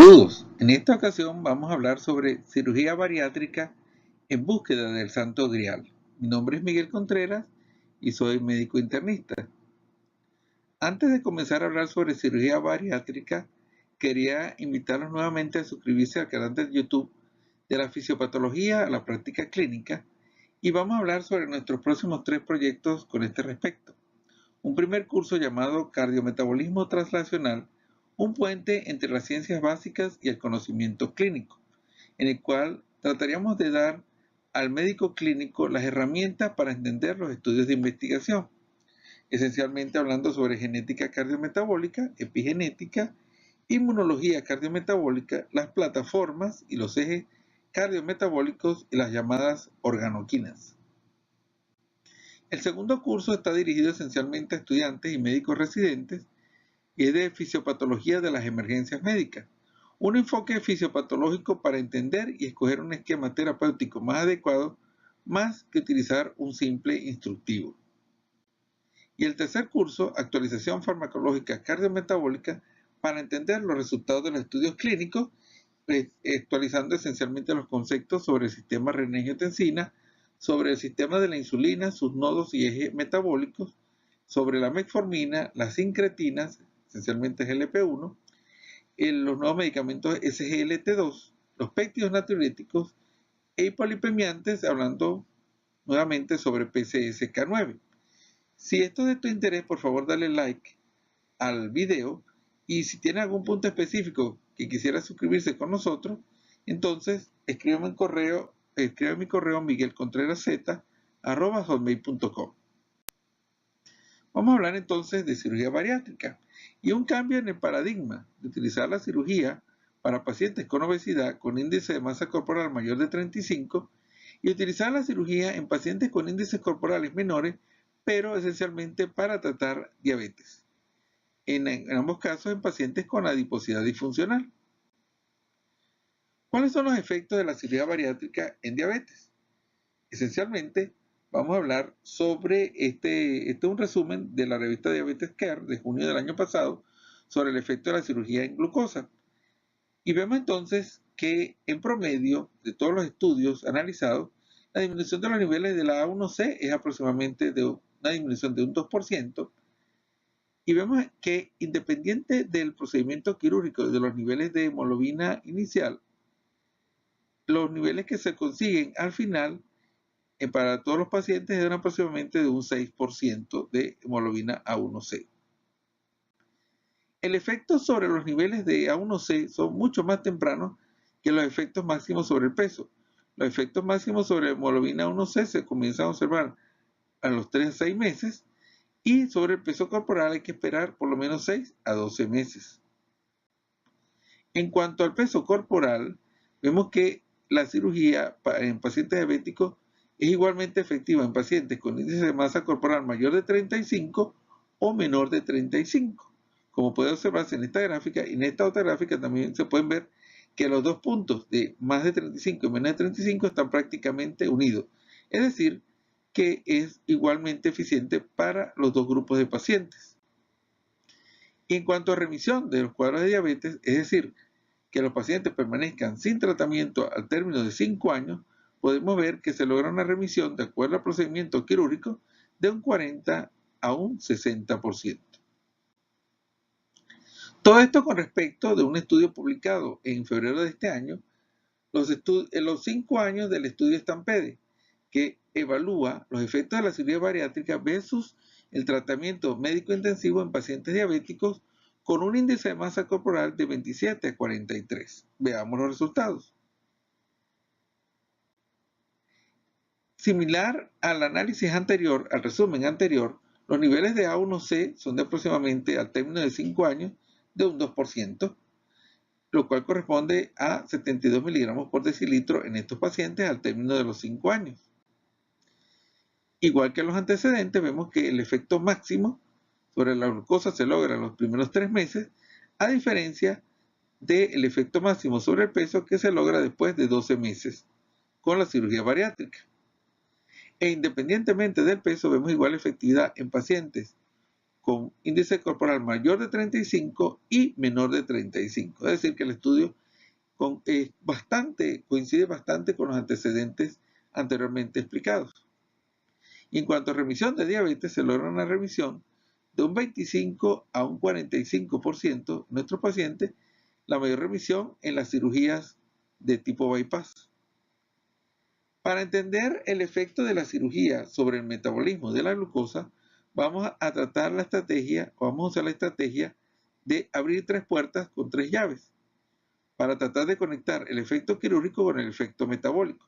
Saludos, en esta ocasión vamos a hablar sobre cirugía bariátrica en búsqueda del Santo Grial. Mi nombre es Miguel Contreras y soy médico internista. Antes de comenzar a hablar sobre cirugía bariátrica, quería invitarlos nuevamente a suscribirse al canal de YouTube de la fisiopatología a la práctica clínica y vamos a hablar sobre nuestros próximos 3 proyectos con este respecto. Un primer curso llamado Cardiometabolismo Translacional, un puente entre las ciencias básicas y el conocimiento clínico, en el cual trataríamos de dar al médico clínico las herramientas para entender los estudios de investigación, esencialmente hablando sobre genética cardiometabólica, epigenética, inmunología cardiometabólica, las plataformas y los ejes cardiometabólicos y las llamadas organoquinas. El segundo curso está dirigido esencialmente a estudiantes y médicos residentes y es de fisiopatología de las emergencias médicas. Un enfoque fisiopatológico para entender y escoger un esquema terapéutico más adecuado, más que utilizar un simple instructivo. Y el tercer curso, actualización farmacológica cardiometabólica para entender los resultados de los estudios clínicos, actualizando esencialmente los conceptos sobre el sistema renin-angiotensina, sobre el sistema de la insulina, sus nodos y ejes metabólicos, sobre la metformina, las sincretinas, esencialmente GLP-1, los nuevos medicamentos SGLT2, los péptidos natriuréticos e hipolipemiantes, hablando nuevamente sobre PCSK9. Si esto es de tu interés, por favor dale like al video y si tiene algún punto específico que quisiera suscribirse con nosotros, entonces escríbeme mi correo miguelcontreras@hotmail.com. Vamos a hablar entonces de cirugía bariátrica y un cambio en el paradigma de utilizar la cirugía para pacientes con obesidad con índice de masa corporal mayor de 35 y utilizar la cirugía en pacientes con índices corporales menores, pero esencialmente para tratar diabetes. En ambos casos en pacientes con adiposidad disfuncional. ¿Cuáles son los efectos de la cirugía bariátrica en diabetes? Esencialmente, vamos a hablar sobre este es un resumen de la revista Diabetes Care de junio del año pasado sobre el efecto de la cirugía en glucosa. Y vemos entonces que en promedio de todos los estudios analizados, la disminución de los niveles de la A1C es aproximadamente de una disminución de un 2%. Y vemos que independiente del procedimiento quirúrgico y de los niveles de hemoglobina inicial, los niveles que se consiguen al final para todos los pacientes eran aproximadamente de un 6% de hemoglobina A1C. El efecto sobre los niveles de A1C son mucho más tempranos que los efectos máximos sobre el peso. Los efectos máximos sobre hemoglobina A1C se comienzan a observar a los 3 a 6 meses y sobre el peso corporal hay que esperar por lo menos 6 a 12 meses. En cuanto al peso corporal, vemos que la cirugía en pacientes diabéticos es igualmente efectiva en pacientes con índice de masa corporal mayor de 35 o menor de 35. Como puede observarse en esta gráfica y en esta otra gráfica también se pueden ver que los dos puntos de más de 35 y menos de 35 están prácticamente unidos. Es decir, que es igualmente eficiente para los dos grupos de pacientes. Y en cuanto a remisión de los cuadros de diabetes, es decir, que los pacientes permanezcan sin tratamiento al término de 5 años, podemos ver que se logra una remisión de acuerdo al procedimiento quirúrgico de un 40 a un 60%. Todo esto con respecto de un estudio publicado en febrero de este año, los 5 años del estudio Stampede, que evalúa los efectos de la cirugía bariátrica versus el tratamiento médico intensivo en pacientes diabéticos con un índice de masa corporal de 27 a 43. Veamos los resultados. Similar al análisis anterior, al resumen anterior, los niveles de A1C son de aproximadamente, al término de 5 años, de un 2%, lo cual corresponde a 72 miligramos por decilitro en estos pacientes al término de los 5 años. Igual que en los antecedentes, vemos que el efecto máximo sobre la glucosa se logra en los primeros 3 meses, a diferencia del efecto máximo sobre el peso que se logra después de 12 meses con la cirugía bariátrica. E independientemente del peso, vemos igual efectividad en pacientes con índice corporal mayor de 35 y menor de 35. Es decir, que el estudio coincide bastante con los antecedentes anteriormente explicados. Y en cuanto a remisión de diabetes, se logra una remisión de un 25 a un 45% de nuestros pacientes, la mayor remisión en las cirugías de tipo bypass. Para entender el efecto de la cirugía sobre el metabolismo de la glucosa, vamos a usar la estrategia de abrir 3 puertas con 3 llaves para tratar de conectar el efecto quirúrgico con el efecto metabólico.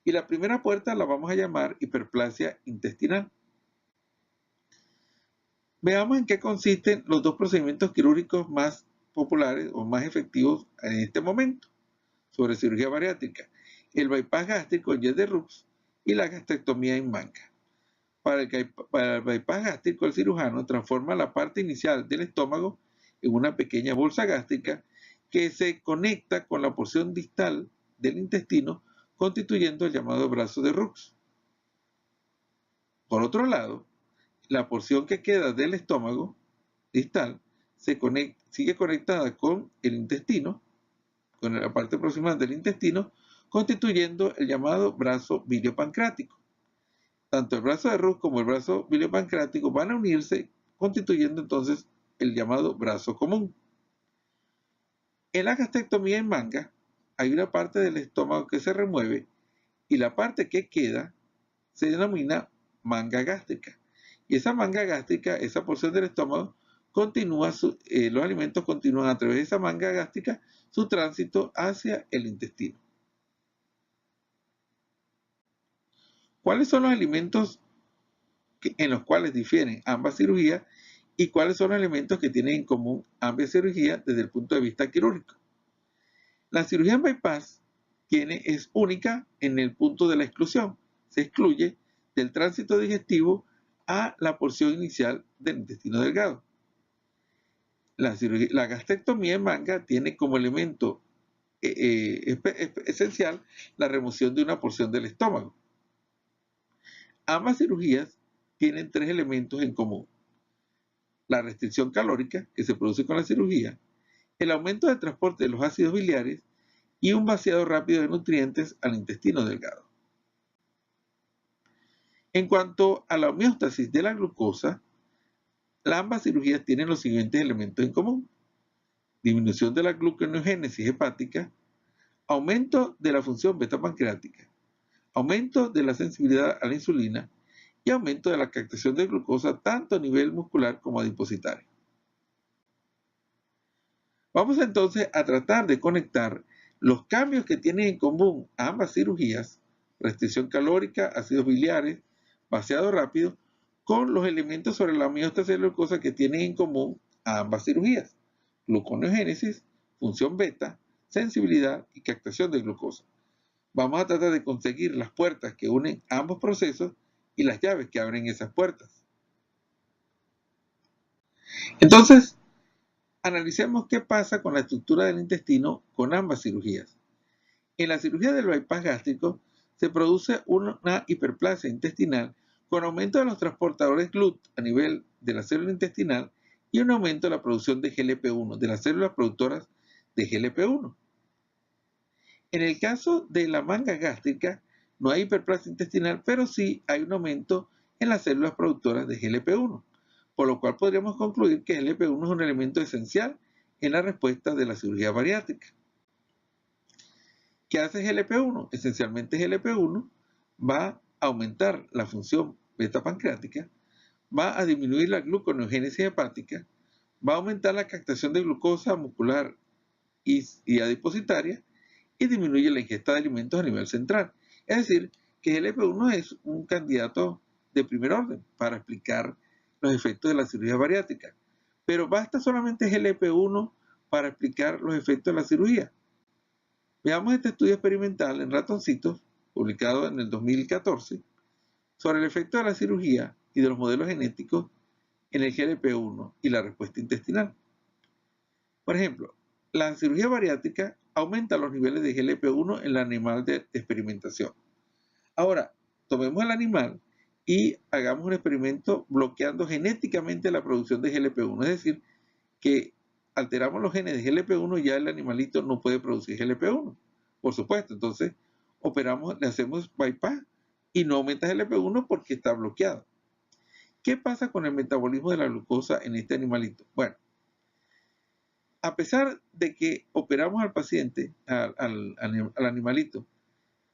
Y la primera puerta la vamos a llamar hiperplasia intestinal. Veamos en qué consisten los dos procedimientos quirúrgicos más populares o más efectivos en este momento sobre cirugía bariátrica: el bypass gástrico en Jet de Rux y la gastrectomía en manga. Para el bypass gástrico, el cirujano transforma la parte inicial del estómago en una pequeña bolsa gástrica que se conecta con la porción distal del intestino, constituyendo el llamado brazo de Rux. Por otro lado, la porción que queda del estómago distal sigue conectada con el intestino, con la parte proximal del intestino, constituyendo el llamado brazo biliopancreático. Tanto el brazo de Rux como el brazo biliopancreático van a unirse, constituyendo entonces el llamado brazo común. En la gastrectomía en manga, hay una parte del estómago que se remueve y la parte que queda se denomina manga gástrica. Y esa manga gástrica, esa porción del estómago, los alimentos continúan a través de esa manga gástrica su tránsito hacia el intestino. ¿Cuáles son los alimentos en los cuales difieren ambas cirugías y cuáles son los elementos que tienen en común ambas cirugías desde el punto de vista quirúrgico? La cirugía en bypass es única en el punto de la exclusión. Se excluye del tránsito digestivo a la porción inicial del intestino delgado. La gastrectomía en manga tiene como elemento esencial la remoción de una porción del estómago. Ambas cirugías tienen 3 elementos en común: la restricción calórica que se produce con la cirugía, el aumento del transporte de los ácidos biliares y un vaciado rápido de nutrientes al intestino delgado. En cuanto a la homeostasis de la glucosa, ambas cirugías tienen los siguientes elementos en común: disminución de la gluconeogénesis hepática, aumento de la función beta pancreática, aumento de la sensibilidad a la insulina y aumento de la captación de glucosa tanto a nivel muscular como adipositario. Vamos entonces a tratar de conectar los cambios que tienen en común ambas cirugías, restricción calórica, ácidos biliares, vaciado rápido, con los elementos sobre la homeostasis de la glucosa que tienen en común a ambas cirugías: gluconeogénesis, función beta, sensibilidad y captación de glucosa. Vamos a tratar de conseguir las puertas que unen ambos procesos y las llaves que abren esas puertas. Entonces, analicemos qué pasa con la estructura del intestino con ambas cirugías. En la cirugía del bypass gástrico se produce una hiperplasia intestinal con aumento de los transportadores GLUT a nivel de la célula intestinal y un aumento de la producción de GLP-1, de las células productoras de GLP-1. En el caso de la manga gástrica no hay hiperplasia intestinal, pero sí hay un aumento en las células productoras de GLP-1, por lo cual podríamos concluir que GLP-1 es un elemento esencial en la respuesta de la cirugía bariátrica. ¿Qué hace GLP-1? Esencialmente GLP-1 va a aumentar la función beta pancreática, va a disminuir la gluconeogénesis hepática, va a aumentar la captación de glucosa muscular y adipositaria y disminuye la ingesta de alimentos a nivel central. Es decir, que GLP-1 es un candidato de primer orden para explicar los efectos de la cirugía bariátrica. Pero ¿basta solamente GLP-1 para explicar los efectos de la cirugía? Veamos este estudio experimental en ratoncitos, publicado en el 2014, sobre el efecto de la cirugía y de los modelos genéticos en el GLP-1 y la respuesta intestinal. Por ejemplo, la cirugía bariátrica aumenta los niveles de GLP-1 en el animal de experimentación. Ahora, tomemos el animal y hagamos un experimento bloqueando genéticamente la producción de GLP-1. Es decir, que alteramos los genes de GLP-1 y ya el animalito no puede producir GLP-1. Por supuesto, entonces le hacemos bypass y no aumenta GLP-1 porque está bloqueado. ¿Qué pasa con el metabolismo de la glucosa en este animalito? Bueno, a pesar de que operamos al paciente, al animalito,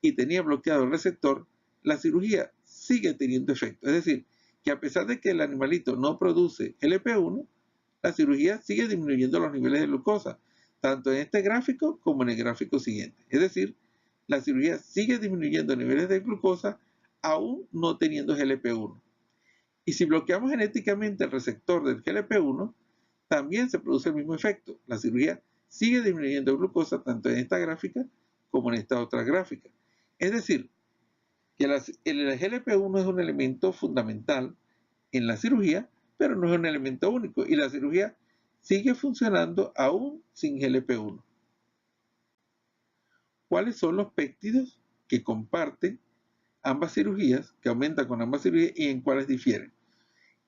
y tenía bloqueado el receptor, la cirugía sigue teniendo efecto. Es decir, que a pesar de que el animalito no produce GLP-1, la cirugía sigue disminuyendo los niveles de glucosa, tanto en este gráfico como en el gráfico siguiente. Es decir, la cirugía sigue disminuyendo niveles de glucosa aún no teniendo GLP-1. Y si bloqueamos genéticamente el receptor del GLP-1, también se produce el mismo efecto. La cirugía sigue disminuyendo glucosa tanto en esta gráfica como en esta otra gráfica. Es decir, que el GLP-1 es un elemento fundamental en la cirugía, pero no es un elemento único. Y la cirugía sigue funcionando aún sin GLP-1. ¿Cuáles son los péptidos que comparten ambas cirugías, que aumentan con ambas cirugías y en cuáles difieren?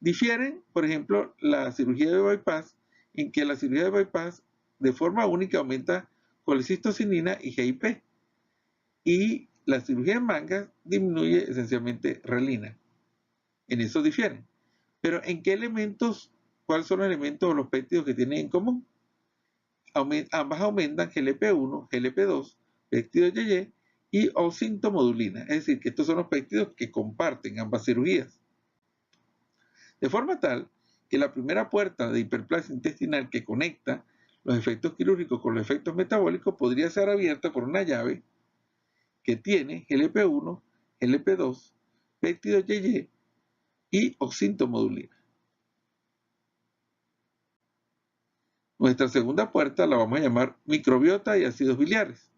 Difieren, por ejemplo, la cirugía de bypass, en que la cirugía de bypass de forma única aumenta colecistocinina y GIP. Y la cirugía en manga disminuye esencialmente relina. En eso difieren. Pero ¿en qué elementos, cuáles son los elementos o los péptidos que tienen en común? Ambas aumentan GLP-1, GLP-2, péptido YY y oxintomodulina. Es decir, que estos son los péptidos que comparten ambas cirugías. De forma tal que la primera puerta de hiperplasia intestinal que conecta los efectos quirúrgicos con los efectos metabólicos podría ser abierta por una llave que tiene GLP-1, GLP-2, péptido YY y oxintomodulina. Nuestra segunda puerta la vamos a llamar microbiota y ácidos biliares.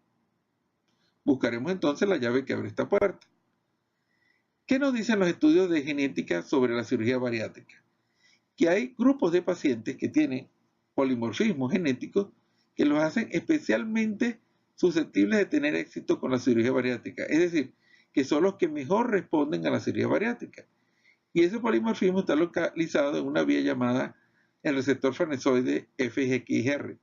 Buscaremos entonces la llave que abre esta puerta. ¿Qué nos dicen los estudios de genética sobre la cirugía bariátrica? Que hay grupos de pacientes que tienen polimorfismos genéticos que los hacen especialmente susceptibles de tener éxito con la cirugía bariátrica. Es decir, que son los que mejor responden a la cirugía bariátrica. Y ese polimorfismo está localizado en una vía llamada el receptor farnesoide FGXR.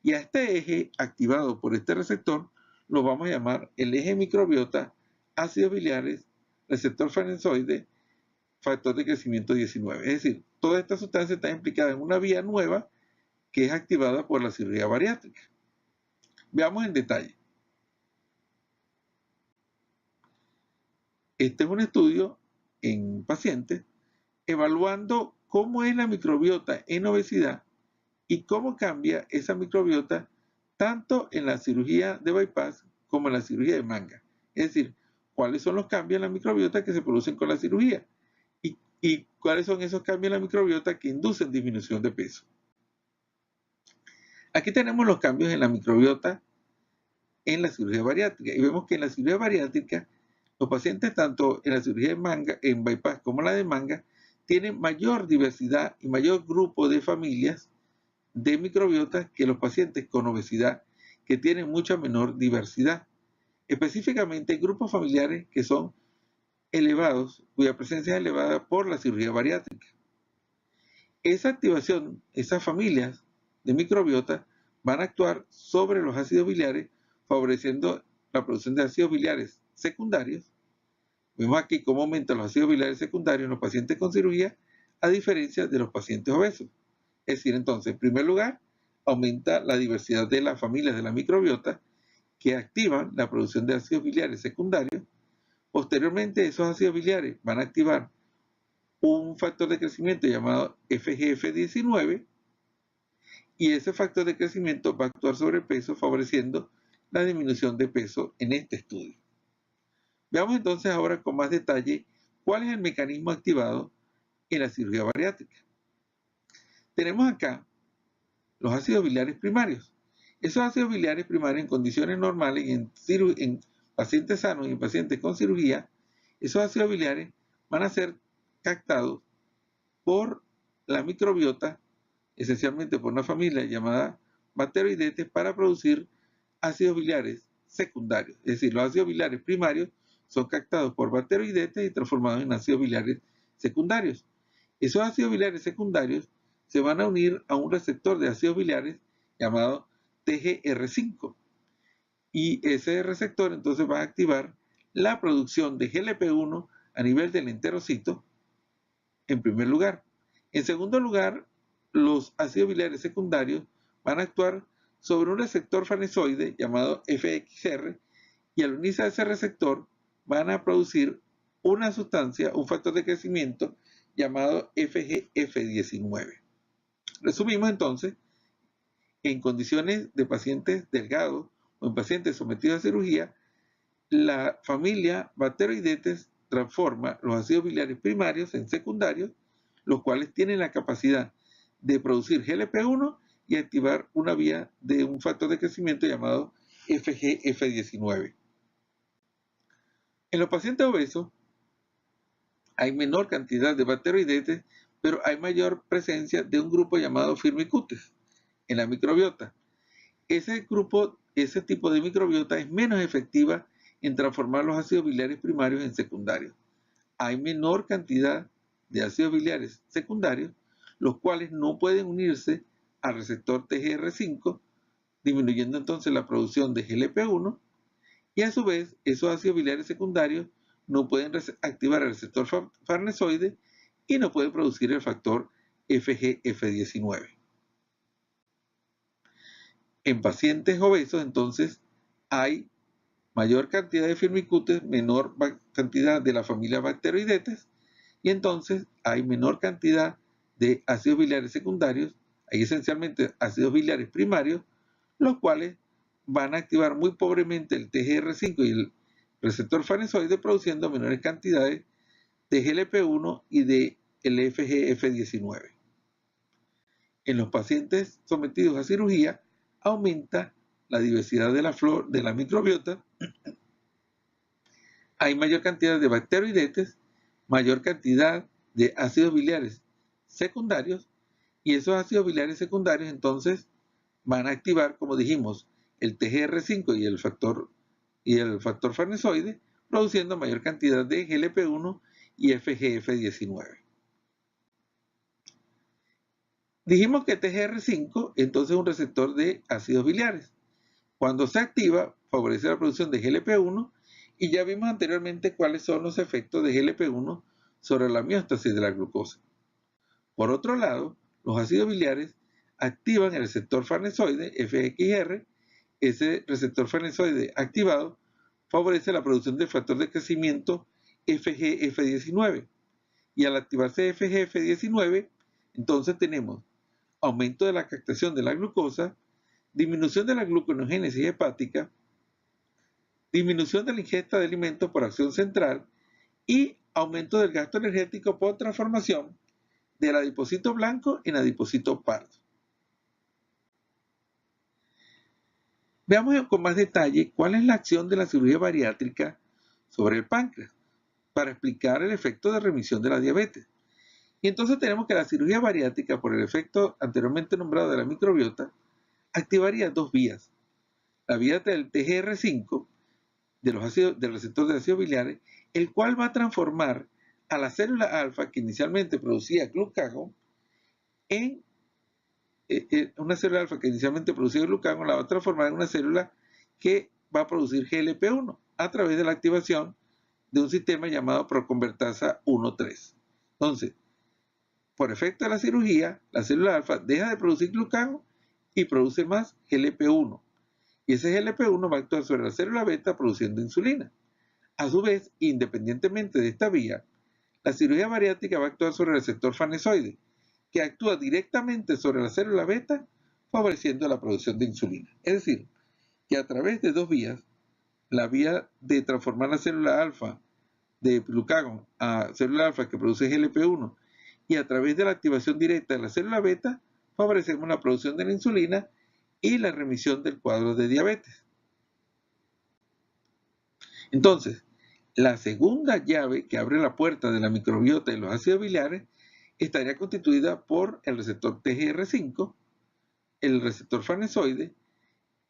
Y a este eje activado por este receptor lo vamos a llamar el eje microbiota, ácidos biliares, receptor farnesoide, factor de crecimiento 19. Es decir, toda esta sustancia está implicada en una vía nueva que es activada por la cirugía bariátrica. Veamos en detalle. Este es un estudio en pacientes evaluando cómo es la microbiota en obesidad y cómo cambia esa microbiota tanto en la cirugía de bypass como en la cirugía de manga. Es decir, cuáles son los cambios en la microbiota que se producen con la cirugía y cuáles son esos cambios en la microbiota que inducen disminución de peso. Aquí tenemos los cambios en la microbiota en la cirugía bariátrica y vemos que en la cirugía bariátrica los pacientes tanto en la cirugía de manga, en bypass como en la de manga, tienen mayor diversidad y mayor grupo de familias de microbiota que los pacientes con obesidad, que tienen mucha menor diversidad. Específicamente, grupos familiares que son elevados, cuya presencia es elevada por la cirugía bariátrica. Esa activación, esas familias de microbiota van a actuar sobre los ácidos biliares, favoreciendo la producción de ácidos biliares secundarios. Vemos aquí cómo aumentan los ácidos biliares secundarios en los pacientes con cirugía, a diferencia de los pacientes obesos. Es decir, entonces, en primer lugar, aumenta la diversidad de las familias de la microbiota que activan la producción de ácidos biliares secundarios. Posteriormente, esos ácidos biliares van a activar un factor de crecimiento llamado FGF19 y ese factor de crecimiento va a actuar sobre el peso, favoreciendo la disminución de peso en este estudio. Veamos entonces ahora con más detalle cuál es el mecanismo activado en la cirugía bariátrica. Tenemos acá los ácidos biliares primarios. Esos ácidos biliares primarios en condiciones normales, en pacientes sanos y en pacientes con cirugía, esos ácidos biliares van a ser captados por la microbiota, esencialmente por una familia llamada Bacteroidetes, para producir ácidos biliares secundarios. Es decir, los ácidos biliares primarios son captados por bacteroidetes y transformados en ácidos biliares secundarios. Esos ácidos biliares secundarios se van a unir a un receptor de ácidos biliares llamado TGR5. Y ese receptor entonces va a activar la producción de GLP-1 a nivel del enterocito, en primer lugar. En segundo lugar, los ácidos biliares secundarios van a actuar sobre un receptor farnesoide llamado FXR, y al unirse a ese receptor van a producir una sustancia, un factor de crecimiento llamado FGF19. Resumimos entonces, en condiciones de pacientes delgados o en pacientes sometidos a cirugía, la familia Bacteroidetes transforma los ácidos biliares primarios en secundarios, los cuales tienen la capacidad de producir GLP-1 y activar una vía de un factor de crecimiento llamado FGF19. En los pacientes obesos hay menor cantidad de bacteroidetes, pero hay mayor presencia de un grupo llamado Firmicutes en la microbiota. Ese tipo de microbiota es menos efectiva en transformar los ácidos biliares primarios en secundarios. Hay menor cantidad de ácidos biliares secundarios, los cuales no pueden unirse al receptor TGR5, disminuyendo entonces la producción de GLP-1, y a su vez esos ácidos biliares secundarios no pueden activar el receptor farnesoide y no pueden producir el factor FGF19. En pacientes obesos entonces hay mayor cantidad de Firmicutes, menor cantidad de la familia Bacteroidetes, y entonces hay menor cantidad de ácidos biliares secundarios, hay esencialmente ácidos biliares primarios, los cuales van a activar muy pobremente el TGR5 y el receptor farnesoide, produciendo menores cantidades de GLP-1 y de el FGF19. En los pacientes sometidos a cirugía, aumenta la diversidad de la microbiota, hay mayor cantidad de bacteroidetes, mayor cantidad de ácidos biliares secundarios, y esos ácidos biliares secundarios entonces van a activar, como dijimos, el TGR5 y el factor farnesoide, produciendo mayor cantidad de GLP-1 y FGF19. Dijimos que TGR5 entonces es un receptor de ácidos biliares. Cuando se activa, favorece la producción de GLP-1, y ya vimos anteriormente cuáles son los efectos de GLP-1 sobre la homeostasis de la glucosa. Por otro lado, los ácidos biliares activan el receptor farnesoide FXR. Ese receptor farnesoide activado favorece la producción del factor de crecimiento FGF19. Y al activarse FGF19, entonces tenemos aumento de la captación de la glucosa, disminución de la gluconeogénesis hepática, disminución de la ingesta de alimentos por acción central y aumento del gasto energético por transformación del adipocito blanco en adipocito pardo. Veamos con más detalle cuál es la acción de la cirugía bariátrica sobre el páncreas para explicar el efecto de remisión de la diabetes. Y entonces tenemos que la cirugía bariátrica, por el efecto anteriormente nombrado de la microbiota, activaría dos vías. La vía del TGR5, del receptor de ácidos biliares, el cual va a transformar a la célula alfa que inicialmente producía glucagón en una célula alfa que inicialmente producía glucagón, la va a transformar en una célula que va a producir GLP-1 a través de la activación de un sistema llamado proconvertasa 1,3. Entonces, por efecto de la cirugía, la célula alfa deja de producir glucagón y produce más GLP-1. Y ese GLP-1 va a actuar sobre la célula beta produciendo insulina. A su vez, independientemente de esta vía, la cirugía bariátrica va a actuar sobre el receptor farnesoide, que actúa directamente sobre la célula beta, favoreciendo la producción de insulina. Es decir, que a través de dos vías, la vía de transformar la célula alfa de glucagón a célula alfa que produce GLP-1 y a través de la activación directa de la célula beta, favorecemos la producción de la insulina y la remisión del cuadro de diabetes. Entonces, la segunda llave que abre la puerta de la microbiota y los ácidos biliares estaría constituida por el receptor TGR5, el receptor farnesoide,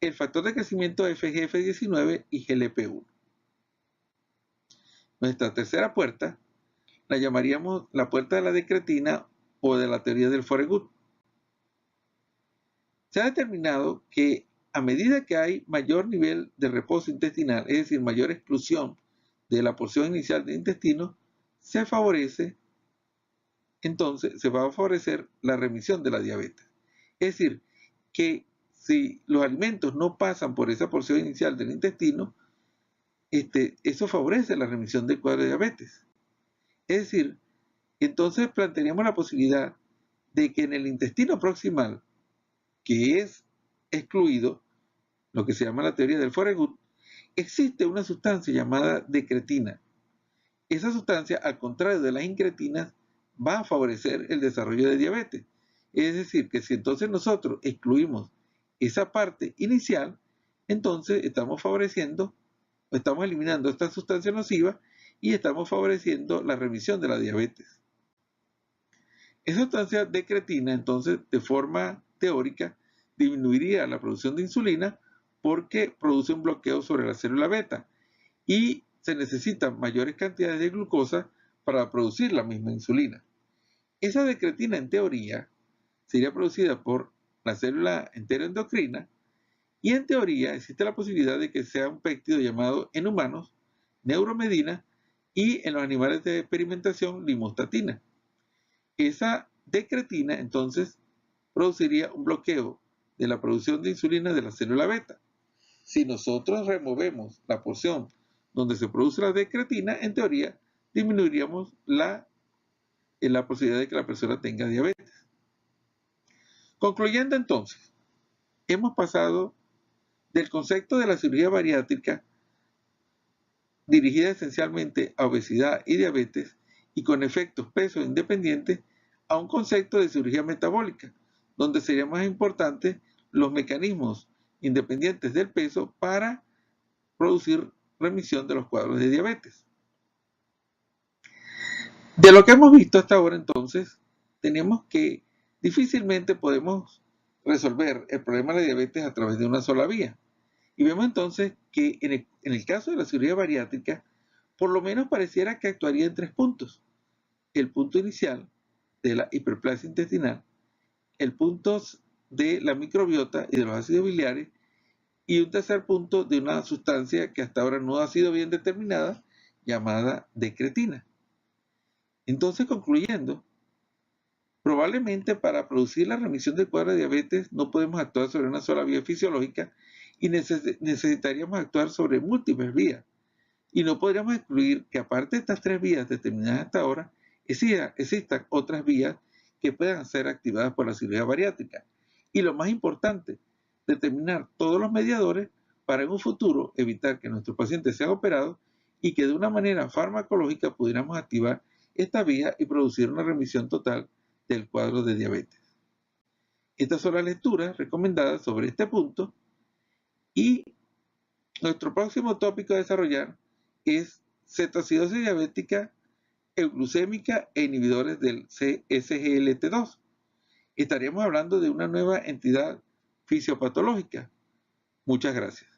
el factor de crecimiento FGF19 y GLP-1. Nuestra tercera puerta la llamaríamos la puerta de la decretina o de la teoría del Foregut. Se ha determinado que a medida que hay mayor nivel de reposo intestinal, es decir, mayor exclusión de la porción inicial del intestino, entonces se va a favorecer la remisión de la diabetes. Es decir, que si los alimentos no pasan por esa porción inicial del intestino, eso favorece la remisión del cuadro de diabetes. Es decir, entonces plantearíamos la posibilidad de que en el intestino proximal, que es excluido, lo que se llama la teoría del Foregut, existe una sustancia llamada decretina. Esa sustancia, al contrario de las incretinas, va a favorecer el desarrollo de diabetes. Es decir, que si entonces nosotros excluimos esa parte inicial, entonces estamos eliminando esta sustancia nociva y estamos favoreciendo la remisión de la diabetes. Esa sustancia decretina, entonces, de forma teórica, disminuiría la producción de insulina porque produce un bloqueo sobre la célula beta y se necesitan mayores cantidades de glucosa para producir la misma insulina. Esa decretina, en teoría, sería producida por la célula enteroendocrina y en teoría existe la posibilidad de que sea un péptido llamado en humanos neuromedina y en los animales de experimentación limostatina. Esa decretina entonces produciría un bloqueo de la producción de insulina de la célula beta. Si nosotros removemos la porción donde se produce la decretina, en teoría disminuiríamos la posibilidad de que la persona tenga diabetes. Concluyendo entonces, hemos pasado del concepto de la cirugía bariátrica dirigida esencialmente a obesidad y diabetes y con efectos peso independientes a un concepto de cirugía metabólica, donde serían más importantes los mecanismos independientes del peso para producir remisión de los cuadros de diabetes. De lo que hemos visto hasta ahora, entonces, tenemos que difícilmente podemos resolver el problema de la diabetes a través de una sola vía. Y vemos entonces que en el caso de la cirugía bariátrica, por lo menos pareciera que actuaría en 3 puntos. El punto inicial de la hiperplasia intestinal, el punto de la microbiota y de los ácidos biliares, y un tercer punto de una sustancia que hasta ahora no ha sido bien determinada, llamada decretina. Entonces, concluyendo, probablemente para producir la remisión del cuadro de diabetes no podemos actuar sobre una sola vía fisiológica y necesitaríamos actuar sobre múltiples vías. Y no podríamos excluir que aparte de estas 3 vías determinadas hasta ahora, existan otras vías que puedan ser activadas por la cirugía bariátrica. Y lo más importante, determinar todos los mediadores para en un futuro evitar que nuestros pacientes sean operados y que de una manera farmacológica pudiéramos activar esta vía y producir una remisión total del cuadro de diabetes. Estas son las lecturas recomendadas sobre este punto y nuestro próximo tópico a desarrollar es cetoacidosis diabética, euglucémica e inhibidores del SGLT2. Estaríamos hablando de una nueva entidad fisiopatológica. Muchas gracias.